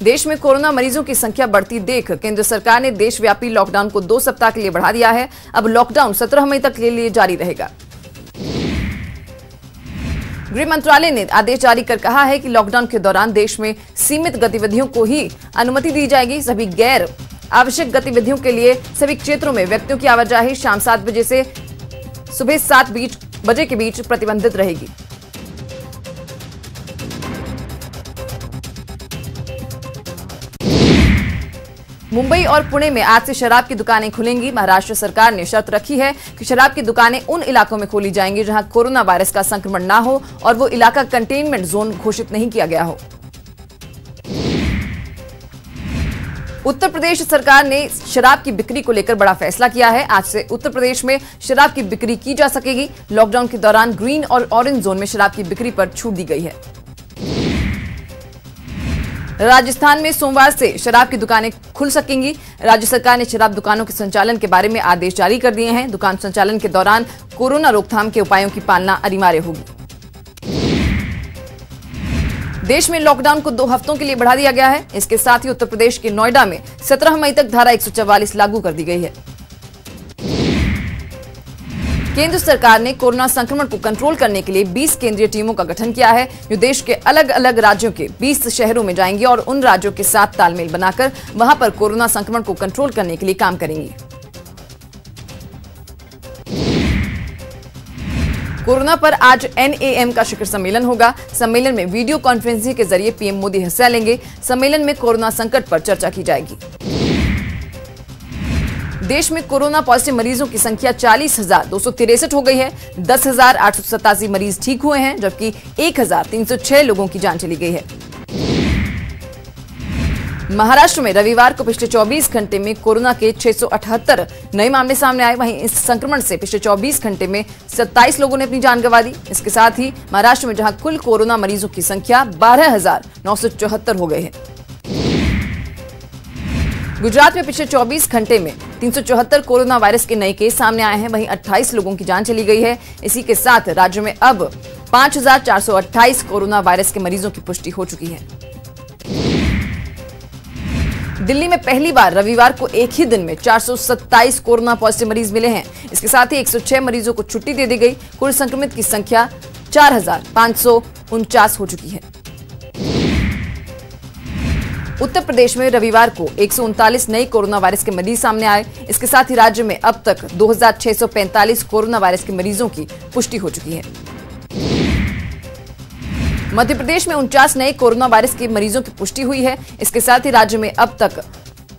देश में कोरोना मरीजों की संख्या बढ़ती देख केंद्र सरकार ने देशव्यापी लॉकडाउन को 2 सप्ताह के लिए बढ़ा दिया है। अब लॉकडाउन 17 मई तक के लिए जारी रहेगा। गृह मंत्रालय ने आदेश जारी कर कहा है कि लॉकडाउन के दौरान देश में सीमित गतिविधियों को ही अनुमति दी जाएगी। सभी गैर आवश्यक गतिविधियों के लिए सभी क्षेत्रों में व्यक्तियों की आवाजाही शाम 7 बजे से सुबह 7 बजे के बीच प्रतिबंधित रहेगी। मुंबई और पुणे में आज से शराब की दुकानें खुलेंगी। महाराष्ट्र सरकार ने शर्त रखी है कि शराब की दुकानें उन इलाकों में खोली जाएंगी जहां कोरोना वायरस का संक्रमण ना हो और वो इलाका कंटेनमेंट जोन घोषित नहीं किया गया हो। उत्तर प्रदेश सरकार ने शराब की बिक्री को लेकर बड़ा फैसला किया है। आज से उत्तर प्रदेश में शराब की बिक्री की जा सकेगी। लॉकडाउन के दौरान ग्रीन और ऑरेंज जोन में शराब की बिक्री पर छूट दी गई है। राजस्थान में सोमवार से शराब की दुकानें खुल सकेंगी। राज्य सरकार ने शराब दुकानों के संचालन के बारे में आदेश जारी कर दिए हैं। दुकान संचालन के दौरान कोरोना रोकथाम के उपायों की पालना अनिवार्य होगी। देश में लॉकडाउन को 2 हफ्तों के लिए बढ़ा दिया गया है। इसके साथ ही उत्तर प्रदेश के नोएडा में 17 मई तक धारा 144 लागू कर दी गई है। केंद्र सरकार ने कोरोना संक्रमण को कंट्रोल करने के लिए 20 केंद्रीय टीमों का गठन किया है, जो देश के अलग अलग राज्यों के 20 शहरों में जाएंगी और उन राज्यों के साथ तालमेल बनाकर वहां पर कोरोना संक्रमण को कंट्रोल करने के लिए काम करेंगी। कोरोना पर आज NAM का शिखर सम्मेलन होगा। सम्मेलन में वीडियो कॉन्फ्रेंसिंग के जरिए पीएम मोदी हिस्सा लेंगे। सम्मेलन में कोरोना संकट पर चर्चा की जाएगी। देश में कोरोना पॉजिटिव मरीजों की संख्या 40,263 हो गई है। 10,887 मरीज ठीक हुए हैं, जबकि 1,306 लोगों की जान चली गई है। महाराष्ट्र में रविवार को पिछले 24 घंटे में कोरोना के 678 नए मामले सामने आए। वहीं इस संक्रमण से पिछले 24 घंटे में 27 लोगों ने अपनी जान गंवा दी। इसके साथ ही महाराष्ट्र में जहां कुल कोरोना मरीजों की संख्या 12,974 हो गई है। गुजरात में पिछले 24 घंटे में 374 कोरोना वायरस के नए केस सामने आए हैं। वहीं 28 लोगों की जान चली गई है। इसी के साथ राज्य में अब 5,428 कोरोना वायरस के मरीजों की पुष्टि हो चुकी है। दिल्ली में पहली बार रविवार को एक ही दिन में 427 कोरोना पॉजिटिव मरीज मिले हैं। इसके साथ ही 106 मरीजों को छुट्टी दे दी गई। कुल संक्रमित की संख्या 4,549 हो चुकी है। उत्तर प्रदेश में रविवार को 139 नए कोरोना वायरस के मरीज सामने आए। इसके साथ ही राज्य में अब तक 2,645 कोरोना वायरस के मरीजों की पुष्टि हो चुकी है। मध्य प्रदेश में 49 नए कोरोना वायरस के मरीजों की पुष्टि हुई है। इसके साथ ही राज्य में अब तक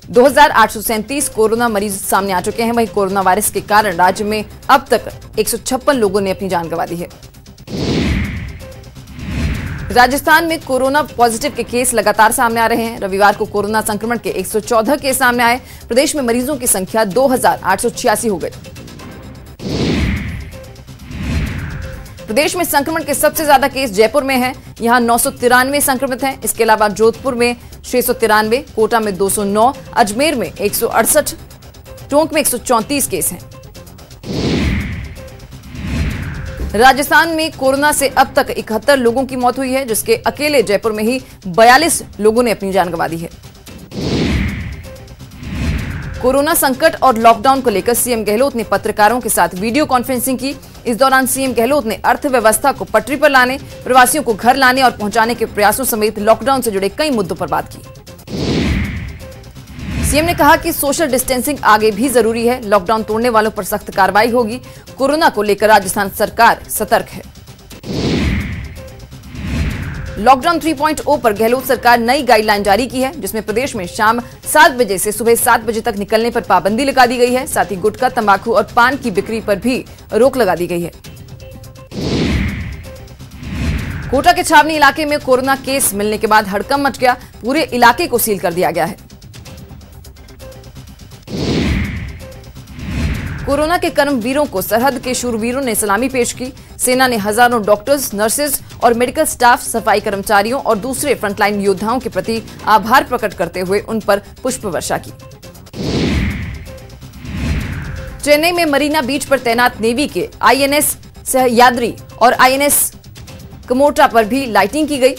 2,837 कोरोना मरीज सामने आ चुके हैं। वहीं कोरोना वायरस के कारण राज्य में अब तक 156 लोगों ने अपनी जान गंवा दी है। राजस्थान में कोरोना पॉजिटिव के केस लगातार सामने आ रहे हैं। रविवार को कोरोना संक्रमण के 114 केस सामने आए। प्रदेश में मरीजों की संख्या 2,886 हो गई। प्रदेश में संक्रमण के सबसे ज्यादा केस जयपुर में हैं। यहां 993 संक्रमित हैं। इसके अलावा जोधपुर में 693, कोटा में 209, अजमेर में 168, टोंक में 134 केस हैं। राजस्थान में कोरोना से अब तक 71 लोगों की मौत हुई है, जिसके अकेले जयपुर में ही 42 लोगों ने अपनी जान गंवा दी है। कोरोना संकट और लॉकडाउन को लेकर सीएम गहलोत ने पत्रकारों के साथ वीडियो कॉन्फ्रेंसिंग की। इस दौरान सीएम गहलोत ने अर्थव्यवस्था को पटरी पर लाने, प्रवासियों को घर लाने और पहुंचाने के प्रयासों समेत लॉकडाउन से जुड़े कई मुद्दों पर बात की। सीएम ने कहा कि सोशल डिस्टेंसिंग आगे भी जरूरी है। लॉकडाउन तोड़ने वालों पर सख्त कार्रवाई होगी। कोरोना को लेकर राजस्थान सरकार सतर्क है। लॉकडाउन 3.0 पर गहलोत सरकार नई गाइडलाइन जारी की है, जिसमें प्रदेश में शाम 7 बजे से सुबह 7 बजे तक निकलने पर पाबंदी लगा दी गई है। साथ ही गुटखा, तंबाकू और पान की बिक्री पर भी रोक लगा दी गई है। कोटा के छावनी इलाके में कोरोना केस मिलने के बाद हड़कंप मच गया। पूरे इलाके को सील कर दिया गया है। कोरोना के कर्मवीरों को सरहद के शूरवीरों ने सलामी पेश की। सेना ने हजारों डॉक्टर्स, नर्सेज और मेडिकल स्टाफ, सफाई कर्मचारियों और दूसरे फ्रंटलाइन योद्धाओं के प्रति आभार प्रकट करते हुए उन पर पुष्प वर्षा की। चेन्नई में मरीना बीच पर तैनात नेवी के INS सह्याद्री और INS कमोटा पर भी लाइटिंग की गई।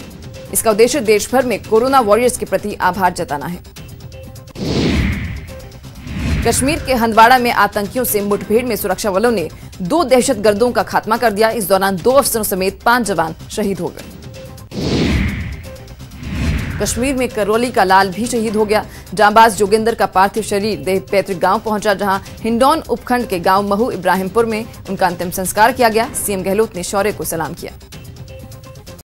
इसका उद्देश्य देश भर में कोरोना वॉरियर्स के प्रति आभार जताना है। कश्मीर के हंदवाड़ा में आतंकियों से मुठभेड़ में सुरक्षा बलों ने 2 दहशतगर्दों का खात्मा कर दिया। इस दौरान 2 अफसरों समेत 5 जवान शहीद हो गए। कश्मीर में करौली का लाल भी शहीद हो गया। जांबाज जोगिंदर का पार्थिव शरीर देह पैतृक गांव पहुंचा, जहां हिंडौन उपखंड के गांव महू इब्राहिमपुर में उनका अंतिम संस्कार किया गया। सीएम गहलोत ने शौर्य को सलाम किया।